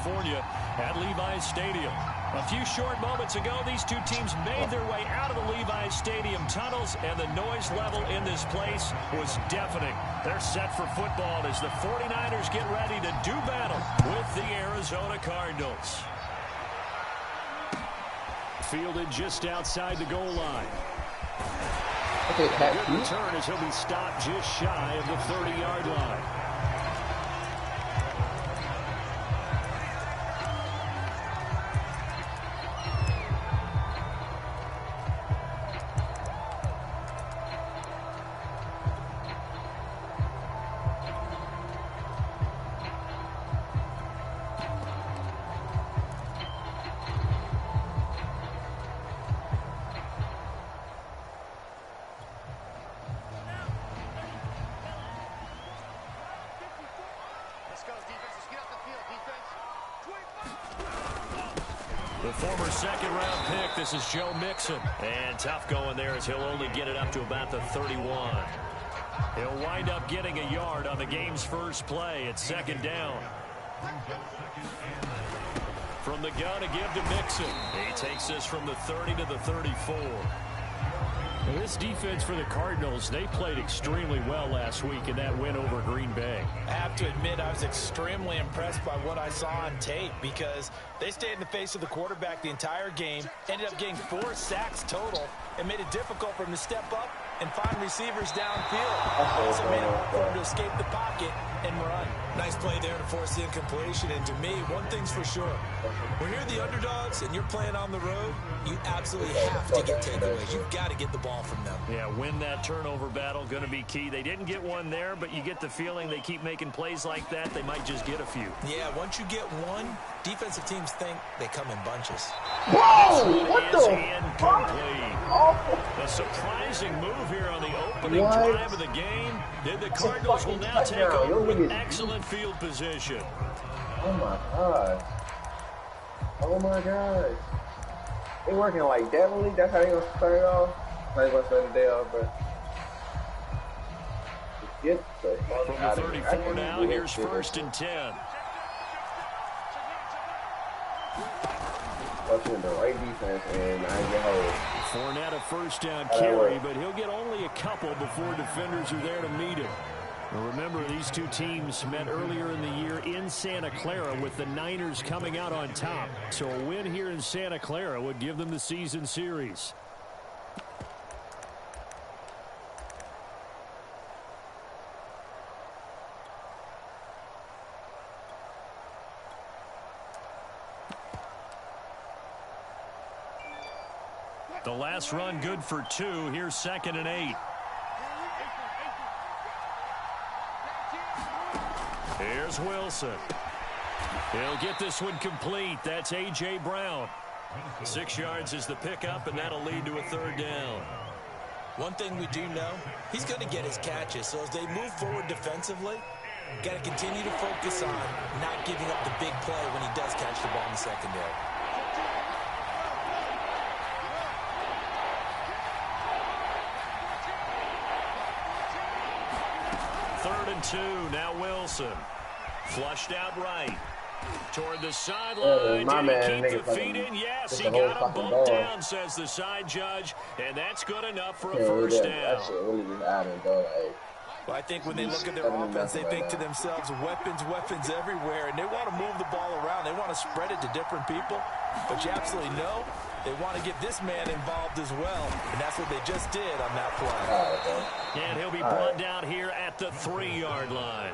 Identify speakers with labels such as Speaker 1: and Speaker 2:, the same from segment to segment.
Speaker 1: California at Levi's Stadium. A few short moments ago, these two teams made their way out of the Levi's Stadium tunnels, and the noise level in this place was deafening. They're set for football as the 49ers get ready to do battle with the Arizona Cardinals. Fielded just outside the goal line.
Speaker 2: Okay,
Speaker 1: good return as he'll be stopped just shy of the 30-yard line. The former second-round pick, this is Joe Mixon. And tough going there as he'll only get it up to about the 31. He'll wind up getting a yard on the game's first play at second down. From the gun, a give to Mixon. He takes this from the 30 to the 34. Well, this defense for the Cardinals, they played extremely well last week in that win over Green Bay.
Speaker 3: I have to admit, I was extremely impressed by what I saw on tape because they stayed in the face of the quarterback the entire game, ended up getting 4 sacks total, and made it difficult for him to step up and find receivers downfield. Also made it hard for him to escape the pocket and run. Nice play there to force the incompletion. And to me, one thing's for sure. When you're the underdogs and you're playing on the road, you absolutely have to get takeaways. You've got to get the ball from them.
Speaker 1: Yeah, win that turnover battle, going to be key. They didn't get one there, but you get the feeling they keep making plays like that, they might just get a few.
Speaker 3: Yeah, once you get one, defensive teams think they come in bunches.
Speaker 2: Whoa! What the
Speaker 1: incomplete.
Speaker 2: Oh.
Speaker 1: A surprising move here on the opening drive of the game. The Cardinals will now take over with excellent field position.
Speaker 2: Oh my god. Oh my god. They working like that, really? That's how they gonna start it off? Like gonna start the day off, but get the
Speaker 1: from the 34 now, here's 1st and 10.
Speaker 2: Watching the right defense, and I get hold.
Speaker 1: Fournette a first down carry, but he'll get only a couple before defenders are there to meet him. Now remember, these two teams met earlier in the year in Santa Clara with the Niners coming out on top. So a win here in Santa Clara would give them the season series. The last run good for 2. Here's 2nd and 8. Here's Wilson. He'll get this one complete. That's A.J. Brown. 6 yards is the pickup, and that'll lead to a 3rd down.
Speaker 3: One thing we do know, he's going to get his catches. So as they move forward defensively, got to continue to focus on not giving up the big play when he does catch the ball in the secondary.
Speaker 1: Third and 2, now Wilson. Flushed out right. Toward the sideline. Did he keep the feet in? Yes, he got him bumped down, says the side judge. And that's good enough for a first down.
Speaker 3: Well, I think when they look at their offense, they think to themselves, weapons, weapons everywhere. And they want to move the ball around. They want to spread it to different people. But you absolutely know they want to get this man involved as well. And that's what they just did on that play.
Speaker 1: And he'll be brought down here at the 3-yard line.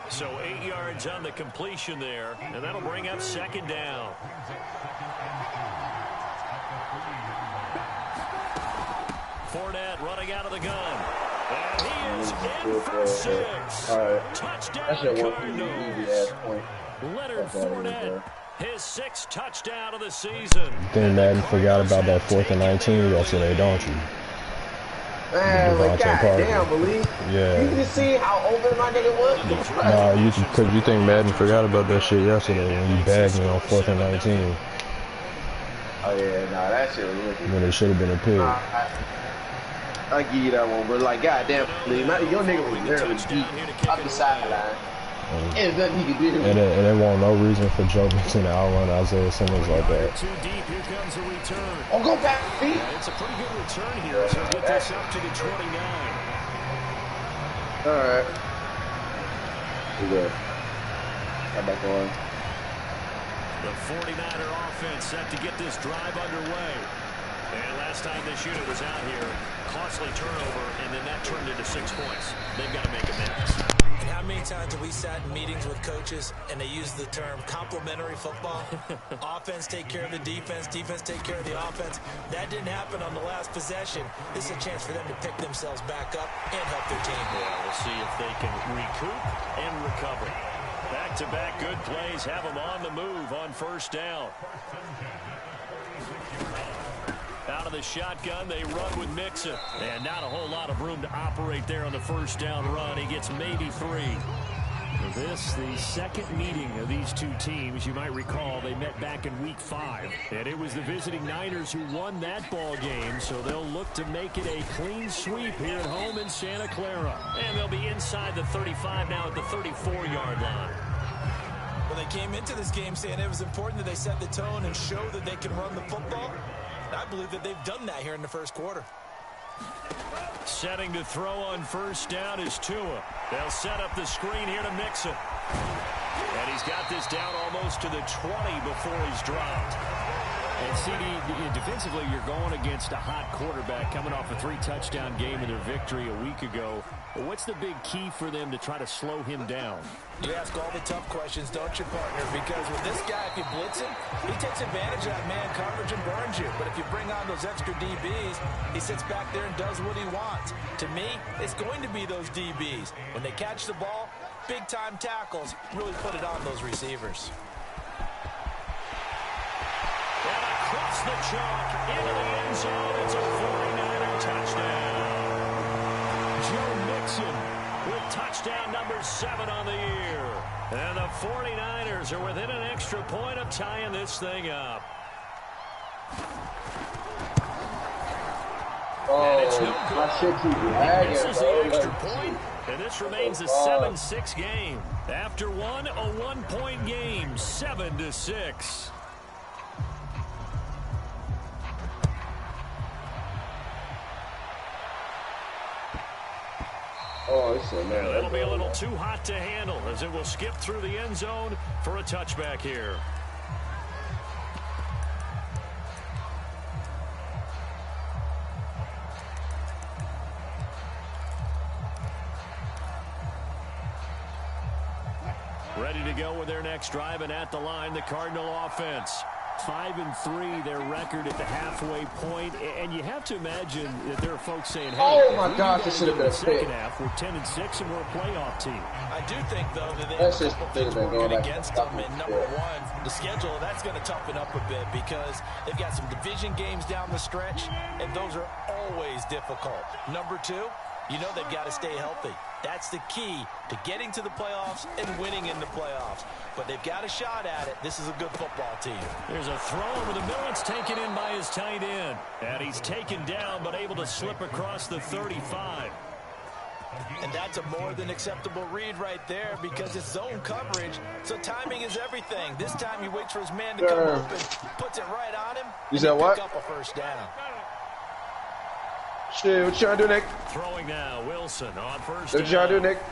Speaker 1: So 8 yards on the completion there. And that'll bring up 2nd down. Fournette running out of the gun. And he is in for 6. Touchdown Cardinals. Leonard Fournette, his 6th touchdown of the season.
Speaker 4: I think Madden forgot about that 4th and 19 yesterday, don't you?
Speaker 2: Man, like, goddamn, believe.
Speaker 4: Yeah.
Speaker 2: You can see how open my nigga was.
Speaker 4: Nah, because you think Madden forgot about that shit yesterday when you bagged me on 4th and 19.
Speaker 2: Oh yeah, nah, that shit was wicked.
Speaker 4: When it should have been a pig.
Speaker 2: I give you that one, but like, goddamn, your nigga was literally deep up the sideline. There's nothing he can do.
Speaker 4: And there won't no reason for Joe Mixon to outrun Isaiah Simmons like that.
Speaker 1: Too deep. Here comes the return.
Speaker 2: Oh, go back, feet.
Speaker 1: Yeah, it's a pretty good return here. So get this up to the 29.
Speaker 2: All right. We're good. I'm back on.
Speaker 1: The 49er offense set to get this drive underway. And last time this unit was out here, costly turnover, and then that turned into 6 points. They've got to make amends.
Speaker 3: And how many times have we sat in meetings with coaches and they use the term complementary football? Offense take care of the defense, defense take care of the offense. That didn't happen on the last possession. This is a chance for them to pick themselves back up and help their team.
Speaker 1: Yeah, we'll see if they can recoup and recover. Back-to-back good plays have them on the move on first down. Out of the shotgun, they run with Mixon. And not a whole lot of room to operate there on the first down run. He gets maybe 3. This, the second meeting of these two teams. You might recall they met back in week 5. And it was the visiting Niners who won that ball game. So they'll look to make it a clean sweep here at home in Santa Clara. And they'll be inside the 35 now at the 34-yard line.
Speaker 3: Well, they came into this game saying it was important that they set the tone and show that they can run the football. I believe that they've done that here in the first quarter.
Speaker 1: Setting to throw on first down is Tua. They'll set up the screen here to Mixon. And he's got this down almost to the 20 before he's dropped. And CD, defensively, you're going against a hot quarterback coming off a 3-touchdown game in their victory a week ago. But what's the big key for them to try to slow him down?
Speaker 3: You ask all the tough questions, don't you, partner? Because with this guy, if you blitz him, he takes advantage of that man coverage and burns you. But if you bring on those extra DBs, he sits back there and does what he wants. To me, it's going to be those DBs. When they catch the ball, big-time tackles really put it on those receivers.
Speaker 1: And across the chalk, into the end zone, it's a 49er touchdown. Joe Mixon with touchdown number 7 on the year. And the 49ers are within an extra point of tying this thing up.
Speaker 2: Oh,
Speaker 1: and it's no
Speaker 2: my shit keeps lagging,
Speaker 1: This is
Speaker 2: bro.
Speaker 1: the extra point, and this remains a 7-6 game. After one, a 1-point game, 7-6.
Speaker 2: Oh, it's so man.
Speaker 1: It'll be a little too hot to handle as it will skip through the end zone for a touchback here. Ready to go with their next drive, and at the line, the Cardinal offense. 5-3, their record at the halfway point, and you have to imagine that there are folks saying, "Hey,
Speaker 2: oh my gosh, this should have been a
Speaker 1: second
Speaker 2: pick."
Speaker 1: half, we're 10-6, and we're a playoff team."
Speaker 3: I do think, though, that they
Speaker 2: That's
Speaker 3: have a
Speaker 2: just
Speaker 3: couple
Speaker 2: the thing
Speaker 3: things
Speaker 2: about
Speaker 3: working
Speaker 2: going back
Speaker 3: against
Speaker 2: to
Speaker 3: them. And number one, the schedule, that's going to toughen up a bit because they've got some division games down the stretch, and those are always difficult. Number two, you know they've got to stay healthy. That's the key to getting to the playoffs and winning in the playoffs. But they've got a shot at it. This is a good football team.
Speaker 1: There's a throw over the middle. It's taken in by his tight end. And he's taken down but able to slip across the 35.
Speaker 3: And that's a more than acceptable read right there because it's zone coverage. So timing is everything. This time he waits for his man to come up and puts it right on him.
Speaker 2: You said what?
Speaker 3: Pick up a first down.
Speaker 2: Shit, what you trying to do, Nick?
Speaker 1: Throwing now, Wilson on first
Speaker 2: What you trying to do,
Speaker 1: down.
Speaker 2: Nick?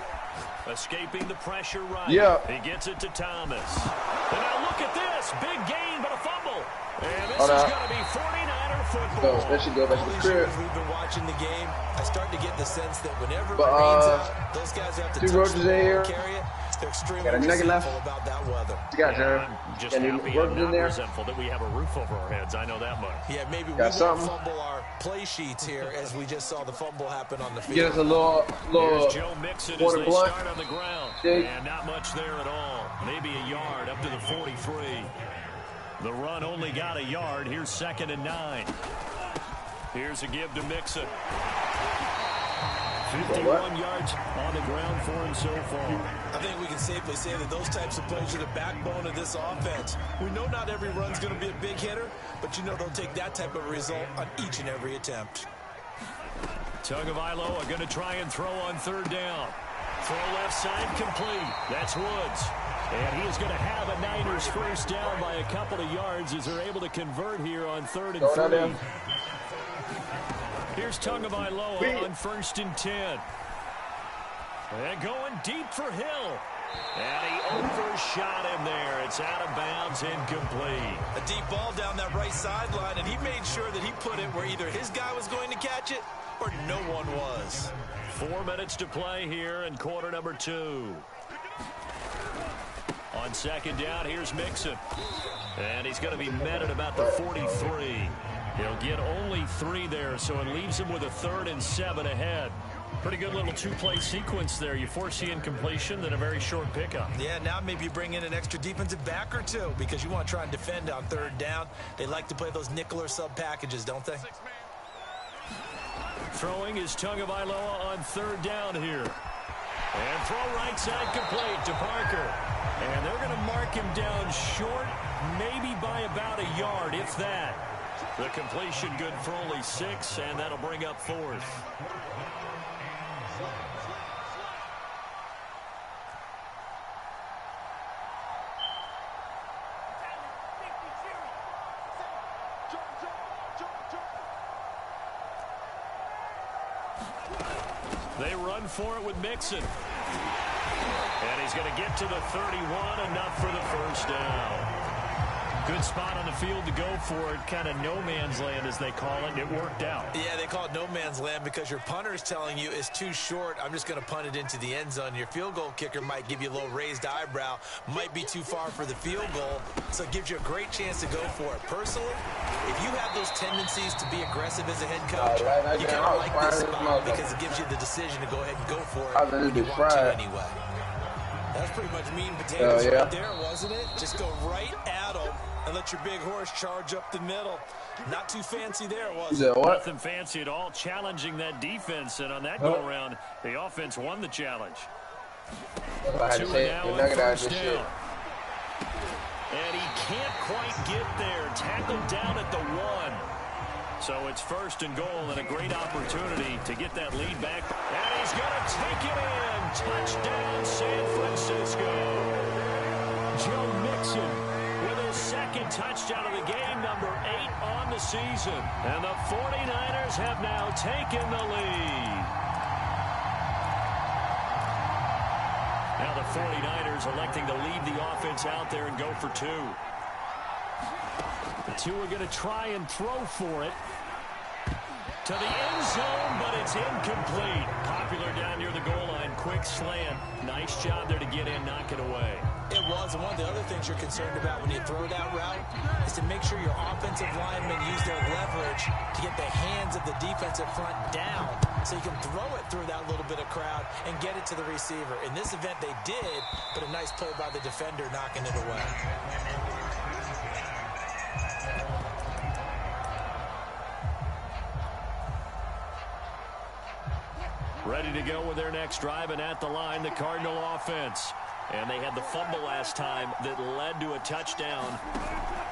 Speaker 1: Escaping the pressure right.
Speaker 2: Yeah.
Speaker 1: He gets it to Thomas. And now look at this. Big gain, but a fumble. And this
Speaker 2: Oh, no.
Speaker 1: is going to be 49er football.
Speaker 2: That should go back to
Speaker 3: All
Speaker 2: the
Speaker 3: these
Speaker 2: crib.
Speaker 3: years we've been watching the game, I start to get the sense that whenever
Speaker 2: But,
Speaker 3: it rains out, those guys have to
Speaker 2: two
Speaker 3: touch
Speaker 2: roaches
Speaker 3: the ball
Speaker 2: in here.
Speaker 3: and carry it. They're extremely
Speaker 2: Got a nugget left.
Speaker 3: resentful about that weather.
Speaker 2: What you got, John?
Speaker 1: I'm just
Speaker 2: Got any
Speaker 1: happy
Speaker 2: work
Speaker 1: and
Speaker 2: in
Speaker 1: not
Speaker 2: there?
Speaker 1: resentful that we have a roof over our heads. I know that much.
Speaker 3: Yeah, maybe we
Speaker 2: Got
Speaker 3: won't
Speaker 2: something?
Speaker 3: fumble our play sheets here as we just saw the fumble happen on the field.
Speaker 2: Get us a little
Speaker 1: Here's Joe Mixon as
Speaker 2: water
Speaker 1: they
Speaker 2: blunt.
Speaker 1: start on the ground.
Speaker 2: Jake.
Speaker 1: And not much there at all. Maybe a yard up to the 43. The run only got a yard. Here's 2nd and 9. Here's a give to Mixon. 51 yards on the ground for him so far.
Speaker 3: I think we can safely say that those types of plays are the backbone of this offense. We know not every run's going to be a big hitter, but you know they'll take that type of result on each and every attempt.
Speaker 1: Tagovailoa are going to try and throw on 3rd down. Throw left side complete. That's Woods. And he is going to have a Niners first down by a couple of yards as they're able to convert here on 3rd and 3. Here's Tagovailoa on 1st and 10. And going deep for Hill. And he overshot him there. It's out of bounds, incomplete.
Speaker 3: A deep ball down that right sideline, and he made sure that he put it where either his guy was going to catch it or no one was.
Speaker 1: 4 minutes to play here in quarter number 2. On 2nd down, here's Mixon. And he's going to be met at about the 43. He'll get only 3 there, so it leaves him with a 3rd and 7 ahead. Pretty good little 2-play sequence there. You force the incompletion, then a very short pickup.
Speaker 3: Yeah, now maybe you bring in an extra defensive back or 2 because you want to try and defend on 3rd down. They like to play those nickel or sub packages, don't they?
Speaker 1: Throwing is Tagovailoa on 3rd down here. And throw right side complete to Parker. And they're going to mark him down short, maybe by about a yard, if that. The completion good for only 6, and that'll bring up 4th. They run for it with Mixon. And he's going to get to the 31, enough for the first down. Good spot on the field to go for it, kind of no man's land as they call it, and it worked out.
Speaker 3: Yeah, they call it no man's land because your punter is telling you it's too short. I'm just going to punt it into the end zone. Your field goal kicker might give you a little raised eyebrow, might be too far for the field goal, so it gives you a great chance to go for it. Personally, if you have those tendencies to be aggressive as a head coach, you kind of like this spot because it gives you the decision to go ahead and go for it when you want to anyway. That's pretty much meat and potatoes right there, wasn't it? Just go right at them and let your big horse charge up the middle. Not too fancy there, was it?
Speaker 1: Nothing fancy at all, challenging that defense. And on that go-around, the offense won the challenge. 2 now on 1st down. And he can't quite get there. Tackled down at the 1. So it's 1st and goal and a great opportunity to get that lead back. And he's going to take it in. Touchdown, San Francisco. Joe Mixon with his 2nd touchdown of the game, number 8 on the season. And the 49ers have now taken the lead. Now the 49ers electing to leave the offense out there and go for 2. The 2 are going to try and throw for it. To the end zone, but it's incomplete. Popular down near the goal line. Quick slant. Nice job there to get in, knock it away.
Speaker 3: It was, and one of the other things you're concerned about when you throw that route is to make sure your offensive linemen use their leverage to get the hands of the defensive front down so you can throw it through that little bit of crowd and get it to the receiver. In this event, they did, but a nice play by the defender knocking it away.
Speaker 1: Ready to go with their next drive, and at the line, the Cardinal offense. And they had the fumble last time that led to a touchdown.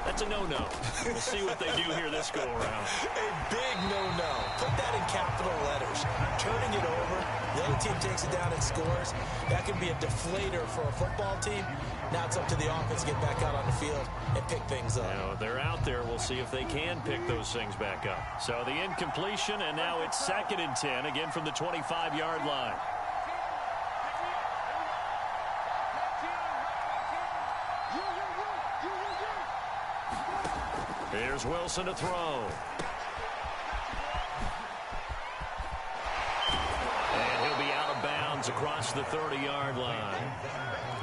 Speaker 1: That's a no-no. We'll see what they do here this go-around.
Speaker 3: A big no-no. Put that in capital letters. Turning it over, the other team takes it down and scores. That can be a deflator for a football team. Now it's up to the offense to get back out on the field and pick things up.
Speaker 1: Now, they're out there. We'll see if they can pick those things back up. So the incompletion, and now it's 2nd and 10, again from the 25-yard line. Here's Wilson to throw. And he'll be out of bounds across the 30-yard line.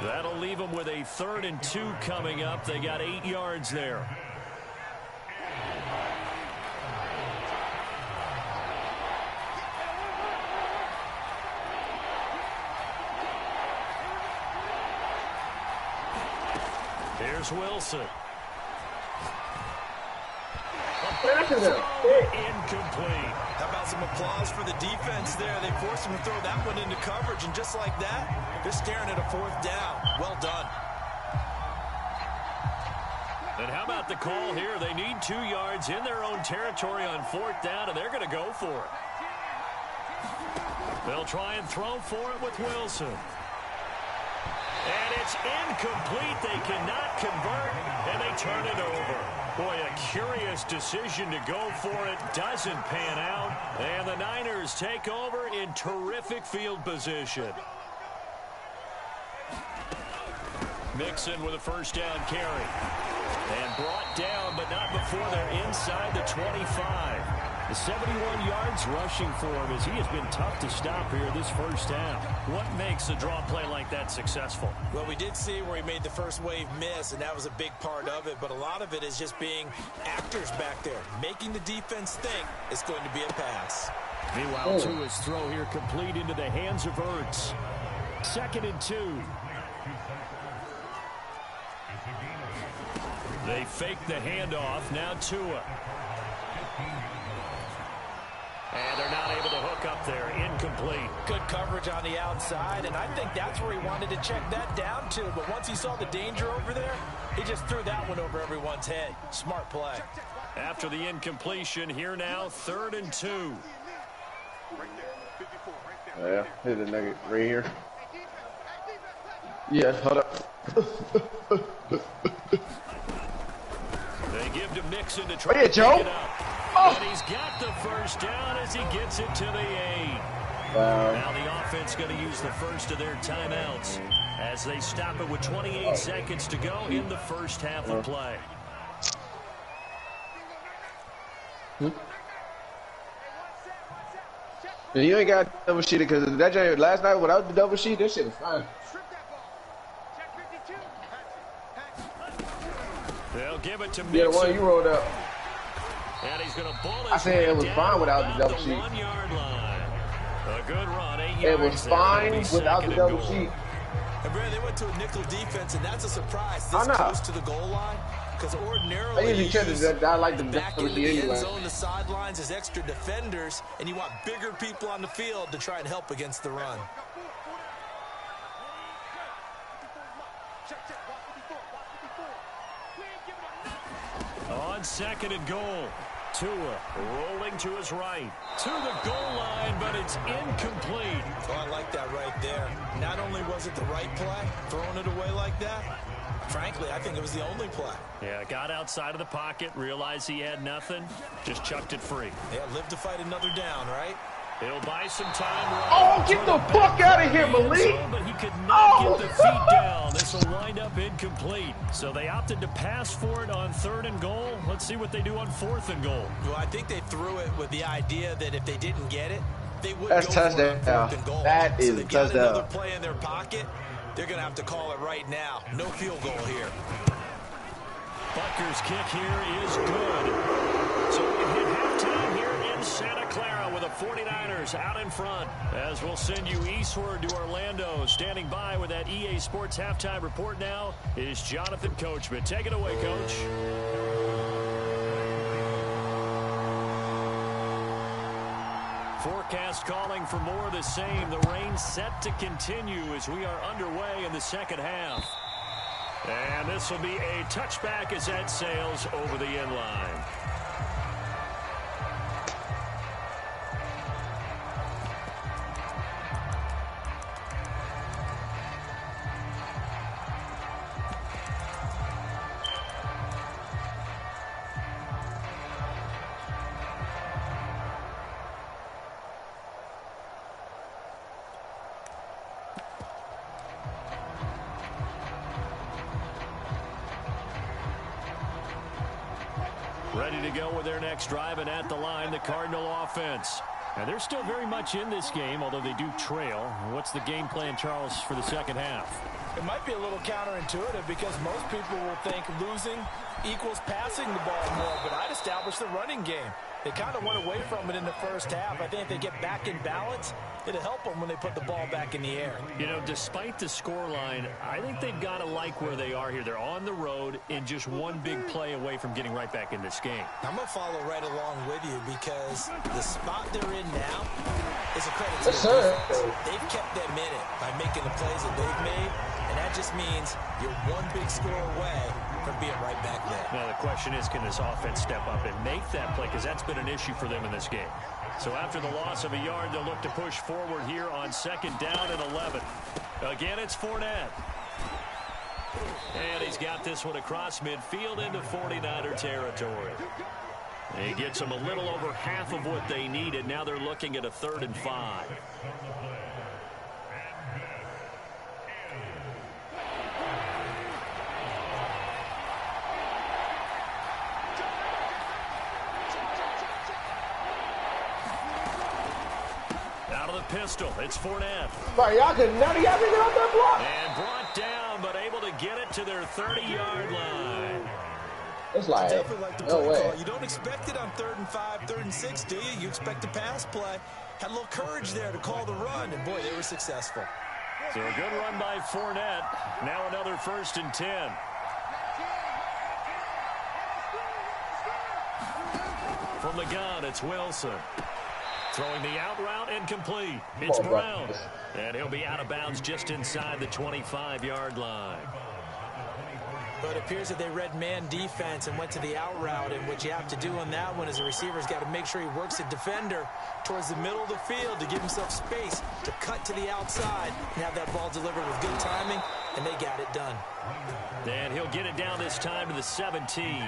Speaker 1: That'll leave them with a 3rd and 2 coming up. They got 8 yards there. Here's Wilson. Incomplete.
Speaker 3: How about some applause for the defense there? They forced him to throw that one into coverage, and just like that, they're staring at a 4th down. Well done.
Speaker 1: And how about the call here? They need 2 yards in their own territory on 4th down, and they're going to go for it. They'll try and throw for it with Wilson. And it's incomplete. They cannot convert, and they turn it over. Boy, a curious decision to go for it. Doesn't pan out. And the Niners take over in terrific field position. Mixon with a first down carry. And brought down, but not before they're inside the 25. The 71 yards rushing for him as he has been tough to stop here this first half. What makes a draw play like that successful?
Speaker 3: Well, we did see where he made the first wave miss, and that was a big part of it. But a lot of it is just being actors back there, making the defense think it's going to be a pass.
Speaker 1: Meanwhile, Tua's throw here complete into the hands of Ertz. 2nd and 2. They fake the handoff. Now Tua. And they're not able to hook up there. Incomplete.
Speaker 3: Good coverage on the outside, and I think that's where he wanted to check that down to. But once he saw the danger over there, he just threw that one over everyone's head. Smart play.
Speaker 1: After the incompletion, here now, 3rd and 2.
Speaker 2: Yeah, here's the nugget right here.
Speaker 4: Yeah, hold up.
Speaker 1: They give to Mixon to try to pick
Speaker 4: Joe.
Speaker 1: it up. And he's got the first down as he gets it to the 8. Now the offense going to use the first of their timeouts as they stop it with 28 seconds to go in the first half of play.
Speaker 2: You ain't got double sheeted because that joint last night without the double sheet, that shit is fine.
Speaker 1: They'll give it to Mixon.
Speaker 2: Yeah, the one you rolled up.
Speaker 1: And he's going to bull his
Speaker 2: I said it was fine without the double sheet.
Speaker 1: 1 yard line. A good run, 8 yards.
Speaker 2: It was fine without the double sheet.
Speaker 3: And Brad, they went to a nickel defense, and that's a surprise. This close to the goal line, because ordinarily
Speaker 2: I usually check that. I like the
Speaker 3: back
Speaker 2: double
Speaker 3: in
Speaker 2: sheet
Speaker 3: the end
Speaker 2: anyway.
Speaker 3: zone, the sidelines as extra defenders, and you want bigger people on the field to try and help against the run.
Speaker 1: On 2nd and goal, Tua rolling to his right. To the goal line, but it's incomplete.
Speaker 3: Oh, I like that right there. Not only was it the right play, throwing it away like that, frankly, I think it was the only play.
Speaker 1: Yeah, got outside of the pocket, realized he had nothing, just chucked it free.
Speaker 3: Yeah, live to fight another down, right?
Speaker 1: He'll buy some time.
Speaker 2: Oh, get the fuck out of here, Malik!
Speaker 1: But he could not get the feet down. This will wind up incomplete. So they opted to pass for it on 3rd and goal. Let's see what they do on 4th and goal.
Speaker 3: Well, I think they threw it with the idea that if they didn't get it, they would
Speaker 2: That's
Speaker 3: go
Speaker 2: touchdown.
Speaker 3: for it on 4th and goal.
Speaker 2: That is
Speaker 3: so
Speaker 2: a
Speaker 3: they got
Speaker 2: touchdown.
Speaker 3: another play in their pocket. They're going to have to call it right now. No field goal here.
Speaker 1: Butker's kick here is good. So we hit halftime here in Santa Clara with the 49ers out in front. As we'll send you eastward to Orlando. Standing by with that EA Sports halftime report now is Jonathan Coachman. Take it away, Coach. Forecast calling for more of the same. The rain set to continue as we are underway in the second half. And this will be a touchback as that sails over the end line. Ready to go with their next drive, and at the line, the Cardinal offense. And they're still very much in this game, although they do trail. What's the game plan, Charles, for the second half?
Speaker 3: It might be a little counterintuitive because most people will think losing equals passing the ball more, but I'd establish the running game. They kind of went away from it in the first half. I think if they get back in balance, it'll help them when they put the ball back in the air.
Speaker 1: You know, despite the scoreline, I think they've got to like where they are here. They're on the road and just one big play away from getting right back in this game.
Speaker 3: I'm going to follow right along with you because the spot they're in now is a credit to the defense. They've kept them in it by making the plays that they've made, and that just means you're one big score away from being right back there.
Speaker 1: Now, the question is, can this offense step up and make that play? Because that's been an issue for them in this game. So after the loss of a yard, they'll look to push forward here on 2nd down and 11. Again, it's Fournette. And he's got this one across midfield into 49er territory. He gets them a little over half of what they needed. Now they're looking at a 3rd and 5. Out of the pistol, it's Fournette.
Speaker 2: Sorry, y'all could none of y'all can get off that block.
Speaker 1: And brought down, but able to get it to their 30-yard line.
Speaker 2: It's like,
Speaker 3: Definitely like the
Speaker 2: no
Speaker 3: play
Speaker 2: way.
Speaker 3: call. You don't expect it on 3rd and 5, 3rd and 6, do you? You expect a pass play. Had a little courage there to call the run, and boy, they were successful.
Speaker 1: So a good run by Fournette. Now another 1st and 10. From the gun, it's Wilson. Throwing the out route and complete. It's Brown. And he'll be out of bounds just inside the 25-yard line.
Speaker 3: But it appears that they read man defense and went to the out route, and what you have to do on that one is the receiver's got to make sure he works the defender towards the middle of the field to give himself space to cut to the outside and have that ball delivered with good timing, and they got it done.
Speaker 1: And he'll get it down this time to the 17.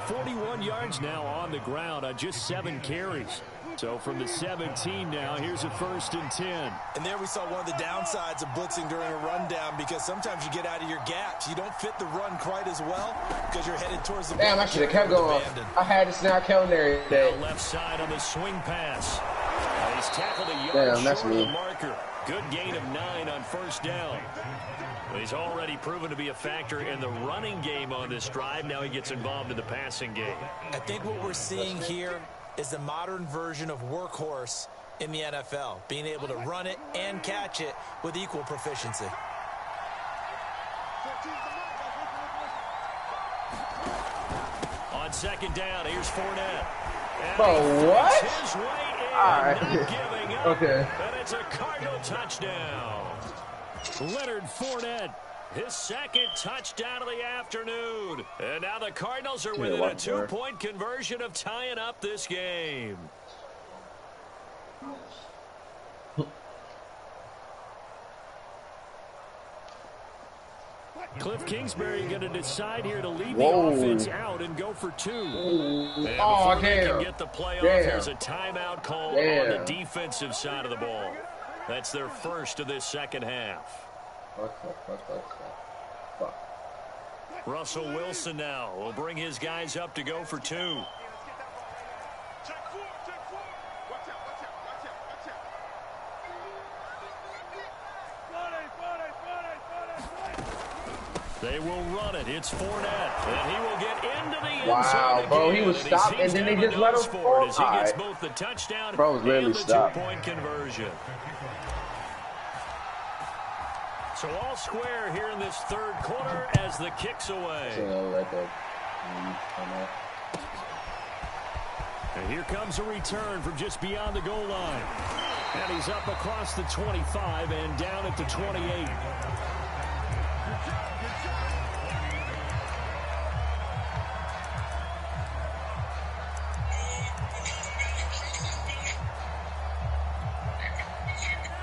Speaker 1: 41 yards now on the ground on just 7 carries. So from the 17 now, here's a 1st and 10.
Speaker 3: And there we saw one of the downsides of blitzing during a rundown, because sometimes you get out of your gaps. You don't fit the run quite as well because you're headed towards the
Speaker 2: Damn, I should have kept going. I had this now calendar today.
Speaker 1: Left side on the swing pass. He's tackled a yard
Speaker 2: Damn, that's
Speaker 1: short of
Speaker 2: me.
Speaker 1: the marker. Good gain of 9 on 1st down. But he's already proven to be a factor in the running game on this drive. Now he gets involved in the passing game.
Speaker 3: I think what we're seeing here is the modern version of workhorse in the NFL, being able to run it and catch it with equal proficiency.
Speaker 1: On 2nd down, here's Fournette. And
Speaker 2: Bro, what?
Speaker 1: his way in,
Speaker 2: All right.
Speaker 1: not giving up.
Speaker 2: Okay.
Speaker 1: And it's a Cardinal touchdown. Leonard Fournette, his 2nd touchdown of the afternoon. And now the Cardinals are within a 2-point conversion of tying up this game. Cliff Kingsbury going to decide here to leave the offense out and go for 2. And before they can get the play off, there's a timeout call on the defensive side of the ball. That's their first of this 2nd half. Russell Wilson now will bring his guys up to go for 2. They will run it. It's Fournette, and he will get into the end zone.
Speaker 2: Wow, bro, he was stopped, and then they just let him fall.
Speaker 1: As he gets both the touchdown
Speaker 2: bro, was literally
Speaker 1: and the
Speaker 2: stopped.
Speaker 1: 2-point conversion. So all square here in this 3rd quarter as the kick's away. And here comes a return from just beyond the goal line. And he's up across the 25 and down at the 28.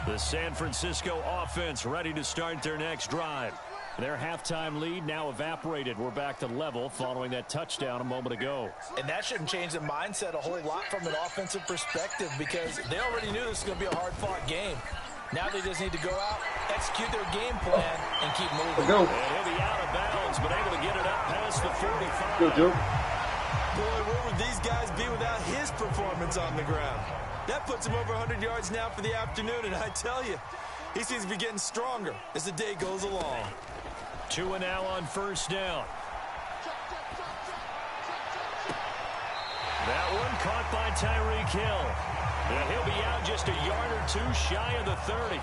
Speaker 1: The San Francisco offense ready to start their next drive. Their halftime lead now evaporated. We're back to level following that touchdown a moment ago.
Speaker 3: And that shouldn't change the mindset a whole lot from an offensive perspective, because they already knew this was going to be a hard-fought game. Now they just need to go out, execute their game plan, and keep moving.
Speaker 2: Go.
Speaker 1: And he'll be out of bounds, but able to get it up past the 45.
Speaker 2: Go, Joe.
Speaker 3: Boy, where would these guys be without his performance on the ground? That puts him over 100 yards now for the afternoon, and I tell you, he seems to be getting stronger as the day goes along.
Speaker 1: 2 and now on 1st down. That one caught by Tyreek Hill. And he'll be out just a yard or 2 shy of the 30.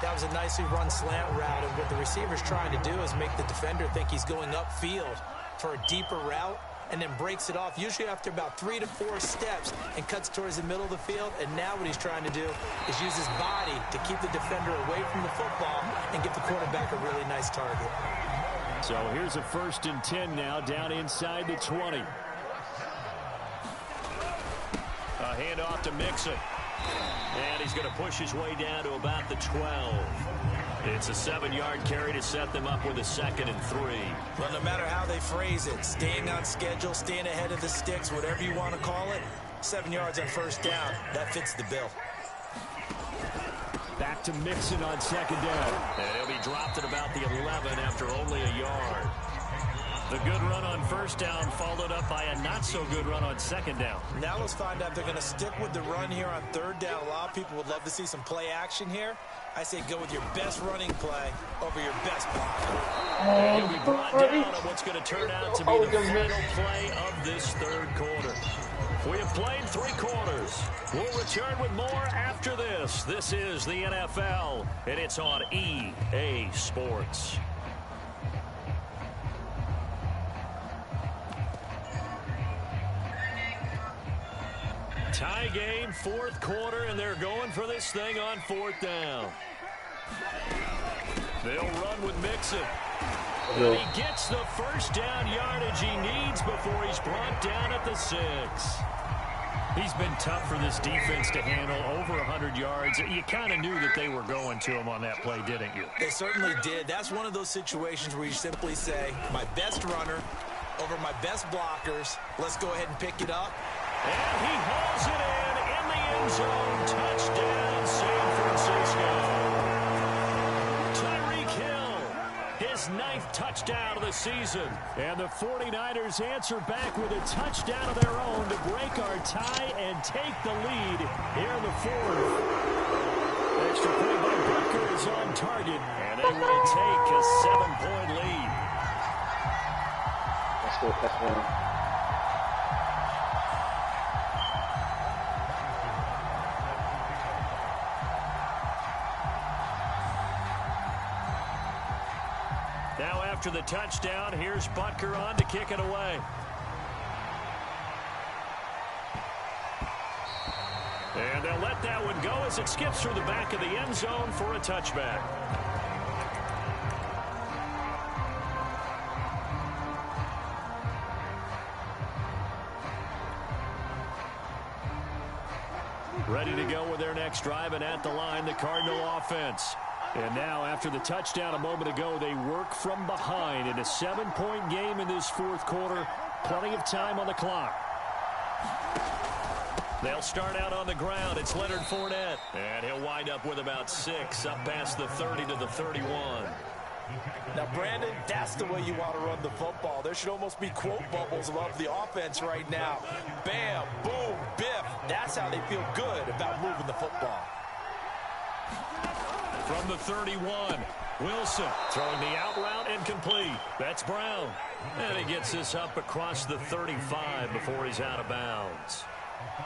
Speaker 3: That was a nicely run slant route, and what the receiver's trying to do is make the defender think he's going upfield for a deeper route, and then breaks it off, usually after about 3 to 4 steps, and cuts towards the middle of the field. And now what he's trying to do is use his body to keep the defender away from the football and give the quarterback a really nice target.
Speaker 1: So here's a 1st and 10 now, down inside the 20. A handoff to Mixon. And he's going to push his way down to about the 12. It's a 7-yard carry to set them up with a 2nd and 3.
Speaker 3: Well, no matter how they phrase it, staying on schedule, staying ahead of the sticks, whatever you want to call it, 7 yards on 1st down, that fits the bill.
Speaker 1: Back to Mixon on 2nd down. And he'll be dropped at about the 11 after only a yard. The good run on 1st down followed up by a not-so-good run on 2nd down.
Speaker 3: Now let's find out if they're going to stick with the run here on 3rd down. A lot of people would love to see some play action here. I say go with your best running play over your best block.
Speaker 1: And he'll be brought down on what's going to turn out to be the final play of this 3rd quarter. We have played 3 quarters. We'll return with more after this. This is the NFL, and it's on EA Sports. Tie game, 4th quarter, and they're going for this thing on 4th down. They'll run with Mixon. And he gets the 1st down yardage he needs before he's brought down at the 6. He's been tough for this defense to handle, over 100 yards. You kind of knew that they were going to him on that play, didn't you?
Speaker 3: They certainly did. That's one of those situations where you simply say, my best runner over my best blockers. Let's go ahead and pick it up.
Speaker 1: And he hauls it in the end zone. Touchdown, San Francisco. Tyreek Hill, his 9th touchdown of the season. And the 49ers answer back with a touchdown of their own to break our tie and take the lead here in the 4th. Extra play by Butker is on target, and they will take a 7-point lead.
Speaker 2: Let's go, touchdown.
Speaker 1: Now after the touchdown, here's Butker on to kick it away. And they'll let that one go as it skips through the back of the end zone for a touchback. Ready to go with their next drive, and at the line, the Cardinal offense. And now, after the touchdown a moment ago, they work from behind in a 7-point game in this 4th quarter. Plenty of time on the clock. They'll start out on the ground. It's Leonard Fournette. And he'll wind up with about 6, up past the 30 to the 31.
Speaker 3: Now, Brandon, that's the way you want to run the football. There should almost be quote bubbles above the offense right now. Bam, boom, biff. That's how they feel good about moving the football.
Speaker 1: From the 31, Wilson throwing the out route incomplete. That's Brown. And he gets this up across the 35 before he's out of bounds.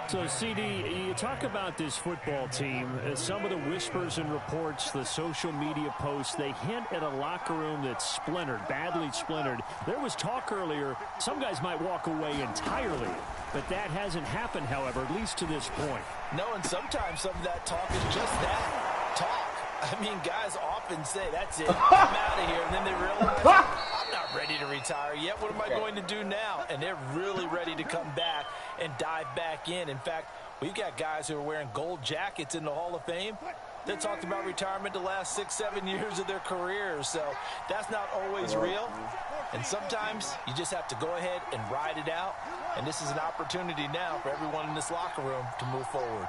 Speaker 5: So, CD, you talk about this football team. Some of the whispers and reports, the social media posts, they hint at a locker room that's splintered, badly splintered. There was talk earlier, some guys might walk away entirely. But that hasn't happened, however, at least to this point.
Speaker 3: No, and sometimes some of that talk is just that, talk. I mean, guys often say, that's it, I'm out of here. And then they realize, I'm not ready to retire yet. What am I going to do now? And they're really ready to come back and dive back in. In fact, we've got guys who are wearing gold jackets in the Hall of Fame that talked about retirement the last 6-7 years of their careers. So that's not always real. And sometimes you just have to go ahead and ride it out. And this is an opportunity now for everyone in this locker room to move forward.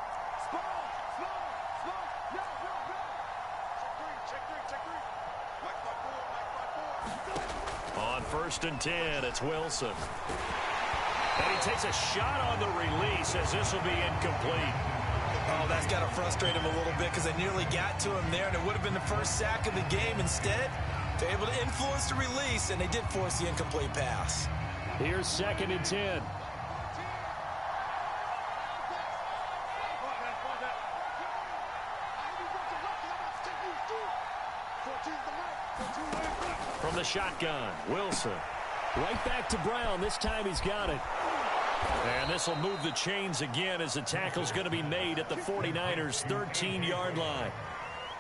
Speaker 1: On 1st and 10, it's Wilson. And he takes a shot on the release as this will be incomplete.
Speaker 3: Oh, that's got to frustrate him a little bit because they nearly got to him there, and it would have been the first sack of the game. Instead, they're able to influence the release, and they did force the incomplete pass.
Speaker 1: Here's 2nd and 10. From the shotgun, Wilson.
Speaker 5: Right back to Brown. This time he's got it. And this will move the chains again as the tackle's going to be made at the 49ers' 13-yard line.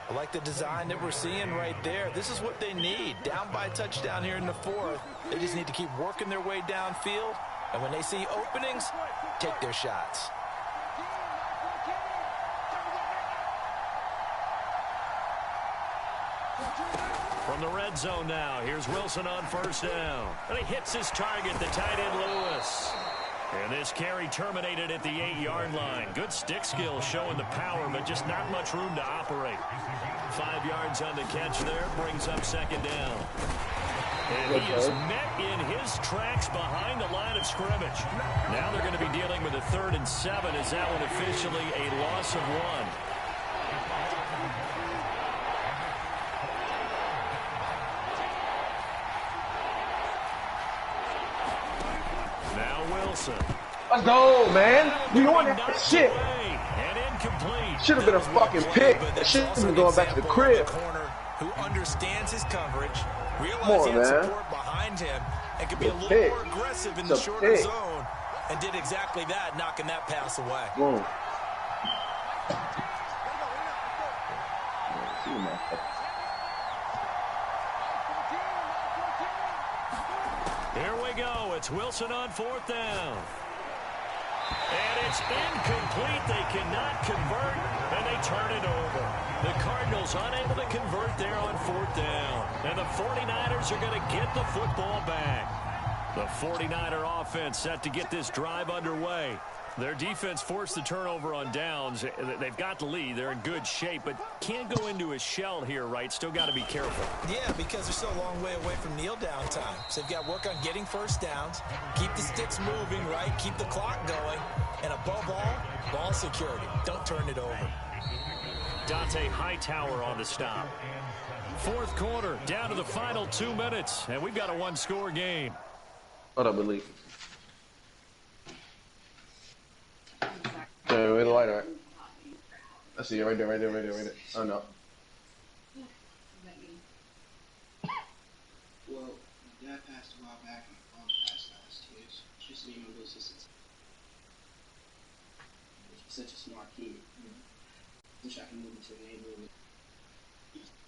Speaker 3: I like the design that we're seeing right there. This is what they need. Down by a touchdown here in the fourth. They just need to keep working their way downfield. And when they see openings, take their shots.
Speaker 1: From the red zone now, here's Wilson on first down. And he hits his target, the tight end Lewis. And this carry terminated at the 8-yard line. Good stick skill showing the power, but just not much room to operate. 5 yards on the catch there, brings up second down. And he is met in his tracks behind the line of scrimmage. Now they're going to be dealing with a 3rd and 7. Is that one officially a loss of 1?
Speaker 2: Let's go, man. We on that shit. Should have been a fucking pick. Should have been going back to the crib.
Speaker 3: Who understands his coverage, realizes he has support behind him, and can be a little more aggressive in the shorter zone, and did exactly that, knocking that pass away.
Speaker 2: Boom.
Speaker 1: Here we go. It's Wilson on 4th down. And it's incomplete. They cannot convert, and they turn it over. The Cardinals unable to convert there on 4th down. And the 49ers are going to get the football back. The 49er offense set to get this drive underway. Their defense forced the turnover on downs. They've got the lead. They're in good shape, but can't go into a shell here, right? Still got to be careful.
Speaker 3: Yeah, because they're still a long way away from kneel down time. So they've got to work on getting first downs, keep the sticks moving, right? Keep the clock going. And above all, ball security. Don't turn it over.
Speaker 1: Dante Hightower on the stop. 4th quarter, down to the final 2 minutes, and we've got a 1-score game.
Speaker 2: Hold up, Billy. Where the light at? I see it right there. Oh, no.
Speaker 6: Well, Dad passed a while back, and my mom passed last year. She's just my little sister. She's such a smart kid. Wish I could move into a neighborhood.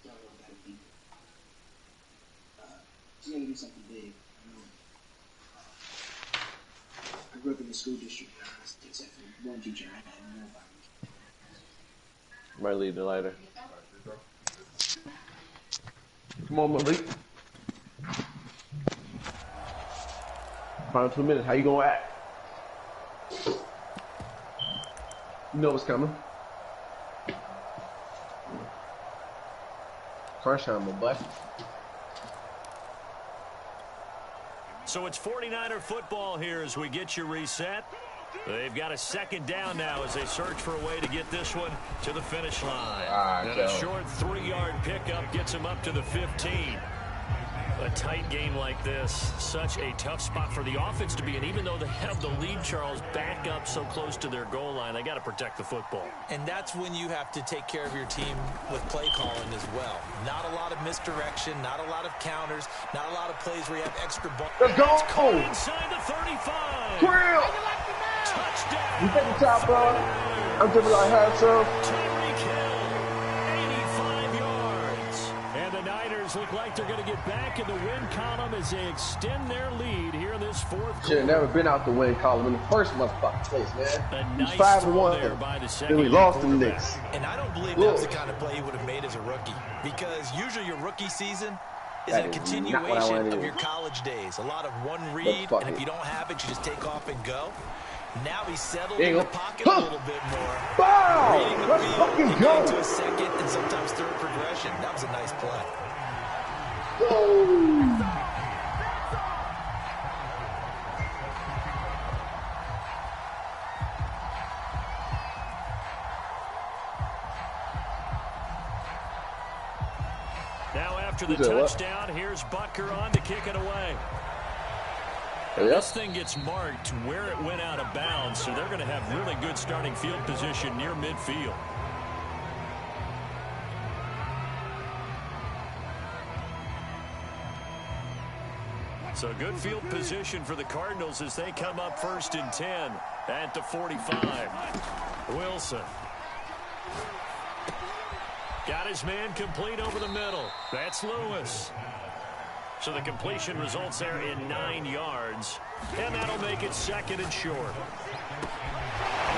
Speaker 6: Y'all know better people. She's gonna do something big. I grew up in the school district, except for one teacher I had no about.
Speaker 2: Might leave the lighter. Come on, Malik. Final 2 minutes. How you gonna act? You know what's coming. Crunch time, my boy.
Speaker 1: So it's 49er football here as we get you reset. They've got a 2nd down now as they search for a way to get this one to the finish line. And a short 3-yard pickup gets them up to the 15. A tight game like this, such a tough spot for the offense to be in. Even though they have the lead, Charles, back up so close to their goal line, they got to protect the football.
Speaker 3: And that's when you have to take care of your team with play calling as well. Not a lot of misdirection, not a lot of counters, not a lot of plays where you have extra ball.
Speaker 2: Let's go!
Speaker 1: Inside the 35.
Speaker 2: Grill!
Speaker 1: Touchdown!
Speaker 2: You take the top, bro. I'm dribbling like half so.
Speaker 1: Tyreek Hill, 85 yards. And the Niners look like they're going to get back in the win column as they extend their lead here in this 4th quarter.
Speaker 2: Should have never been out the win column in the first motherfucking place, man.
Speaker 1: A nice
Speaker 2: 5-1
Speaker 1: there by the second.
Speaker 2: Then we lost them Knicks.
Speaker 3: And I don't believe that was the kind of play he would have made as a rookie. Because usually your rookie season is a continuation of your college days. A lot of one read, and if you don't have it, you just take off and go. Now he's settled in the pocket a little bit more.
Speaker 2: Wow! Let's fucking go!
Speaker 3: To a 2nd and sometimes 3rd progression. That was a nice play.
Speaker 2: Go!
Speaker 1: Now after the touchdown, here's Butker on to kick it away. This thing gets marked where it went out of bounds, so they're going to have really good starting field position near midfield. So good field position for the Cardinals as they come up 1st and 10 at the 45. Wilson. Got his man complete over the middle. That's Lewis. So the completion results there in 9 yards. And that'll make it 2nd and short.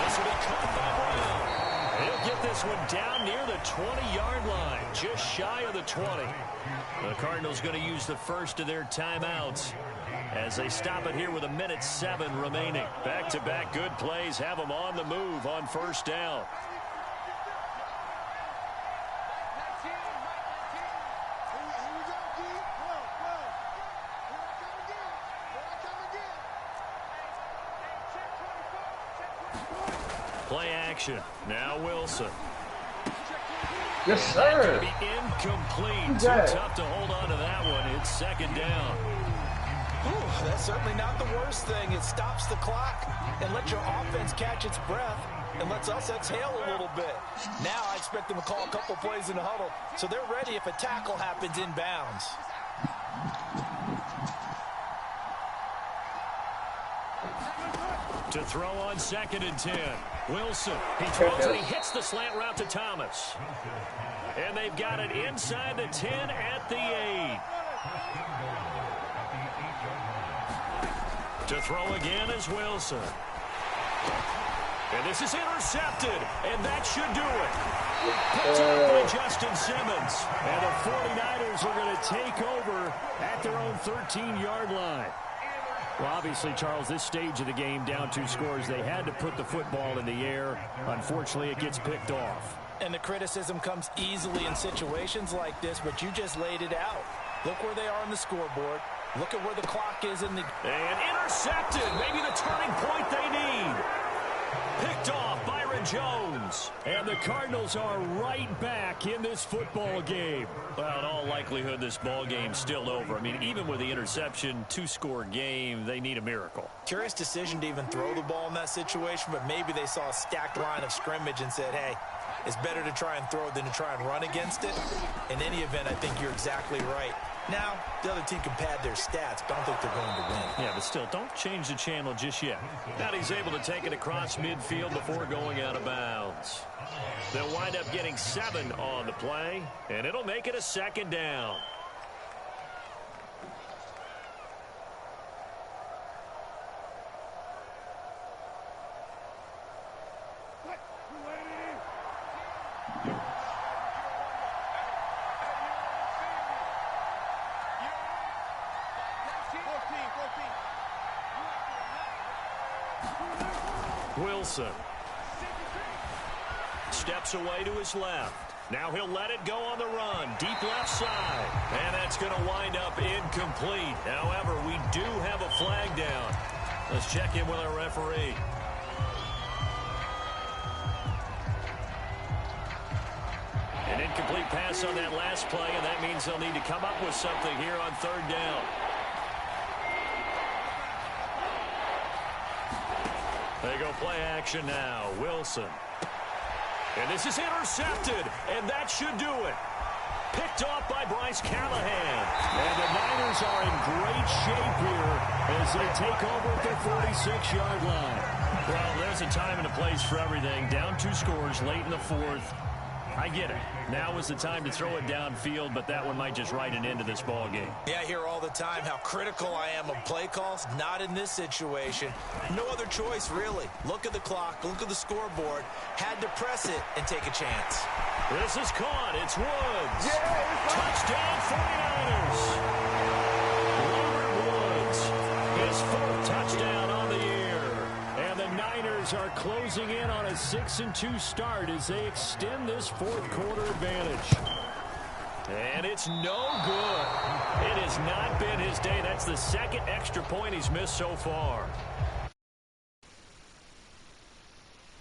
Speaker 1: This will be caught by Brown. He'll get this one down near the 20-yard line, just shy of the 20. The Cardinals going to use the first of their timeouts as they stop it here with 1:07 remaining. Back-to-back good plays have them on the move on 1st down. Play action. Now Wilson.
Speaker 2: Yes, sir.
Speaker 1: Be incomplete. Too tough to hold on to that one. It's 2nd down.
Speaker 3: Ooh, that's certainly not the worst thing. It stops the clock and lets your offense catch its breath and lets us exhale a little bit. Now I expect them to call a couple plays in the huddle so they're ready if a tackle happens inbounds.
Speaker 1: To throw on 2nd and 10. Wilson. He throws and he hits the slant route to Thomas. And they've got it inside the 10 at the 8. To throw again is Wilson. And this is intercepted. And that should do it. Picked up by Justin Simmons. And the 49ers are going to take over at their own 13-yard line.
Speaker 5: Well, obviously, Charles, this stage of the game, down 2 scores, they had to put the football in the air. Unfortunately, it gets picked off.
Speaker 3: And the criticism comes easily in situations like this, but you just laid it out. Look where they are on the scoreboard. Look at where the clock is in the...
Speaker 1: And intercepted. Maybe the turning point they need. Picked off Byron Jones.
Speaker 5: And the Cardinals are right back in this football game.
Speaker 1: Well, in all likelihood, this ball game's still over. I mean, even with the interception, 2-score game, they need a miracle.
Speaker 3: Curious decision to even throw the ball in that situation, but maybe they saw a stacked line of scrimmage and said, hey, it's better to try and throw it than to try and run against it. In any event, I think you're exactly right. Now, the other team can pad their stats, but I don't think they're going to win.
Speaker 1: Yeah, but still, don't change the channel just yet. Now he's able to take it across midfield before going out of bounds. They'll wind up getting 7 on the play, and it'll make it a 2nd down. Wilson steps away to his left. Now he'll let it go on the run. Deep left side. And that's going to wind up incomplete. However, we do have a flag down. Let's check in with our referee. An incomplete pass on that last play, and that means they'll need to come up with something here on 3rd down. They go play action now. Wilson. And this is intercepted, and that should do it. Picked off by Bryce Callahan.
Speaker 5: And the Niners are in great shape here as they take over at their 46-yard line.
Speaker 1: Well, there's a time and a place for everything. Down 2 scores late in the 4th. I get it. Now is the time to throw it downfield, but that one might just write an end to this ball game.
Speaker 3: Yeah, I hear all the time how critical I am of play calls. Not in this situation. No other choice, really. Look at the clock. Look at the scoreboard. Had to press it and take a chance.
Speaker 1: This is caught. It's Woods. Touchdown 49ers. Robert Woods, his 4th touchdown on the year.
Speaker 5: And the Niners are closing in on a 6-2 start as they extend this 4th quarter advantage.
Speaker 1: And it's no good. It has not been his day. That's the 2nd extra point he's missed so far.